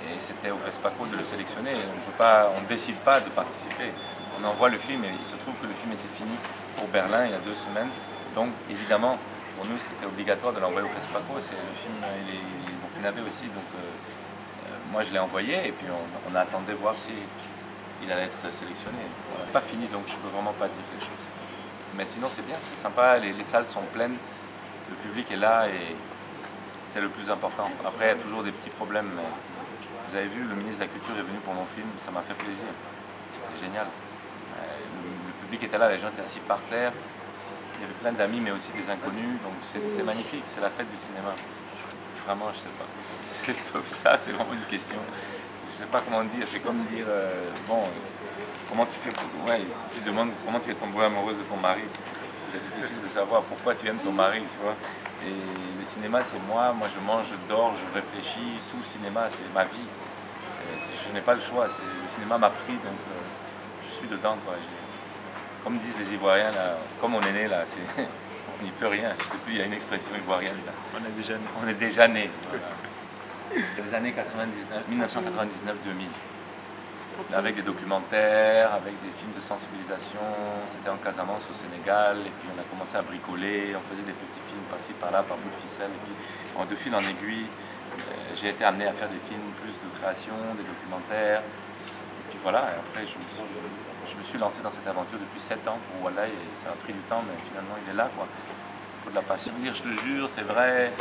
Et c'était au FESPACO de le sélectionner. On ne décide pas de participer. On envoie le film et il se trouve que le film était fini pour Berlin il y a 2 semaines. Donc évidemment, pour nous, c'était obligatoire de l'envoyer au FESPACO. Le film, il est burkinabé aussi. Donc moi, je l'ai envoyé et puis on attendait voir si il allait être sélectionné. Voilà. Pas fini, donc je peux vraiment pas dire les choses. Mais sinon, c'est bien, c'est sympa. Les salles sont pleines, le public est là et c'est le plus important. Après, il y a toujours des petits problèmes. Mais vous avez vu, le ministre de la Culture est venu pour mon film, ça m'a fait plaisir. C'est génial. Le public était là, les gens étaient assis par terre. Il y avait plein d'amis, mais aussi des inconnus. Donc c'est magnifique, c'est la fête du cinéma. Vraiment, je sais pas. Ça, c'est vraiment une question. Je sais pas comment dire. C'est comme dire, bon, comment tu fais pour... Ouais, si tu demandes comment tu es tombée amoureuse de ton mari, c'est difficile de savoir pourquoi tu aimes ton mari, tu vois. Et le cinéma, c'est moi je mange, je dors, je réfléchis. Tout le cinéma, c'est ma vie. Je n'ai pas le choix. Le cinéma m'a pris, donc je suis dedans, quoi. Comme disent les Ivoiriens, là, comme on est né là, on n'y peut rien. Je sais plus, il y a une expression ivoirienne là. On est déjà né. On est déjà né. Voilà. Les années 1999-2000. Avec des documentaires, avec des films de sensibilisation. C'était en Casamance au Sénégal, et puis on a commencé à bricoler, on faisait des petits films par-ci par-là, par bout de ficelle, et puis de fil en aiguille, j'ai été amené à faire des films plus de création, des documentaires, et puis voilà, et après je me suis lancé dans cette aventure depuis 7 ans pour Walaï, et ça a pris du temps, mais finalement il est là, quoi. Il faut de la patience. Je te jure, c'est vrai.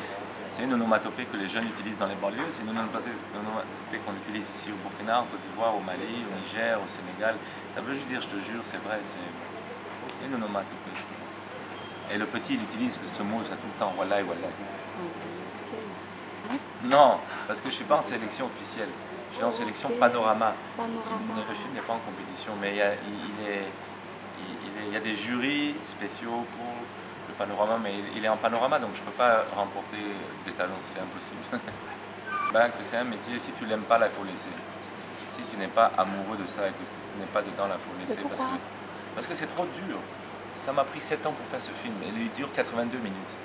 C'est une onomatopée que les jeunes utilisent dans les banlieues, c'est une onomatopée qu'on utilise ici au Burkina, en Côte d'Ivoire, au Mali, au Niger, au Sénégal. Ça veut juste dire, je te jure, c'est vrai, c'est une onomatopée. Et le petit, il utilise ce mot ça tout le temps, wallahi, wallahi. Non, parce que je ne suis pas en sélection officielle, je suis en sélection panorama. Le film n'est pas en compétition, mais il y a des jurys spéciaux pour le panorama, mais il est en panorama, donc je ne peux pas remporter des talons, c'est impossible. Que c'est un métier, si tu l'aimes pas, là, il faut laisser. Si tu n'es pas amoureux de ça et que tu n'es pas dedans, là, il faut laisser. Parce que c'est trop dur. Ça m'a pris 7 ans pour faire ce film, et il dure 82 minutes.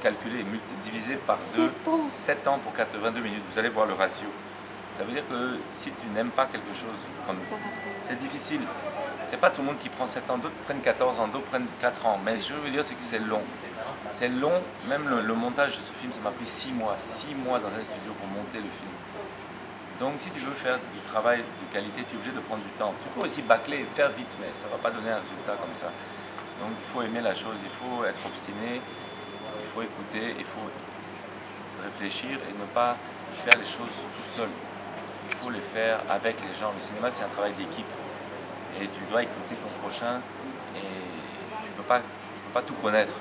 Calculé, divisé par 2, 7 ans pour 82 minutes, vous allez voir le ratio. Ça veut dire que si tu n'aimes pas quelque chose, c'est difficile. C'est pas tout le monde qui prend 7 ans, d'autres prennent 14 ans, d'autres prennent 4 ans. Mais ce que je veux dire, c'est que c'est long. C'est long, même le montage de ce film, ça m'a pris 6 mois. 6 mois dans un studio pour monter le film. Donc si tu veux faire du travail de qualité, tu es obligé de prendre du temps. Tu peux aussi bâcler et faire vite, mais ça ne va pas donner un résultat comme ça. Donc il faut aimer la chose, il faut être obstiné, il faut écouter, il faut réfléchir et ne pas faire les choses tout seul. Il faut les faire avec les gens. Le cinéma, c'est un travail d'équipe. Et tu dois écouter ton prochain et tu ne peux pas tout connaître.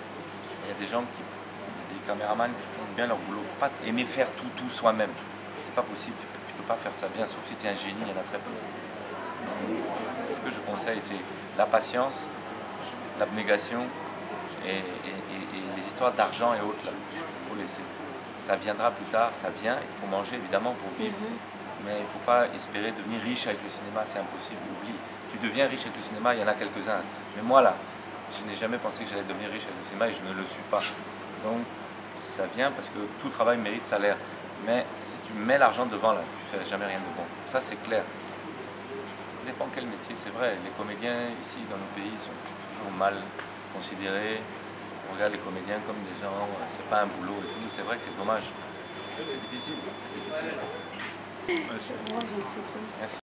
Il y a des gens des caméramans qui font bien leur boulot. Il ne faut pas aimer faire tout soi-même. C'est pas possible, tu ne peux pas faire ça bien, sauf si tu es un génie, il y en a très peu. C'est ce que je conseille, c'est la patience, l'abnégation et les histoires d'argent et autres, là, il faut laisser. Ça viendra plus tard, ça vient, il faut manger évidemment pour vivre. Mais il ne faut pas espérer devenir riche avec le cinéma, c'est impossible, oublie. Tu deviens riche avec le cinéma, il y en a quelques-uns. Mais moi là, je n'ai jamais pensé que j'allais devenir riche avec le cinéma et je ne le suis pas. Donc ça vient parce que tout travail mérite salaire. Mais si tu mets l'argent devant, là, tu ne fais jamais rien de bon. Ça c'est clair. Ça dépend quel métier, c'est vrai. Les comédiens ici dans nos pays sont toujours mal considérés. On regarde les comédiens comme des gens, c'est pas un boulot et tout. C'est vrai que c'est dommage. C'est difficile, c'est difficile. Merci. Merci.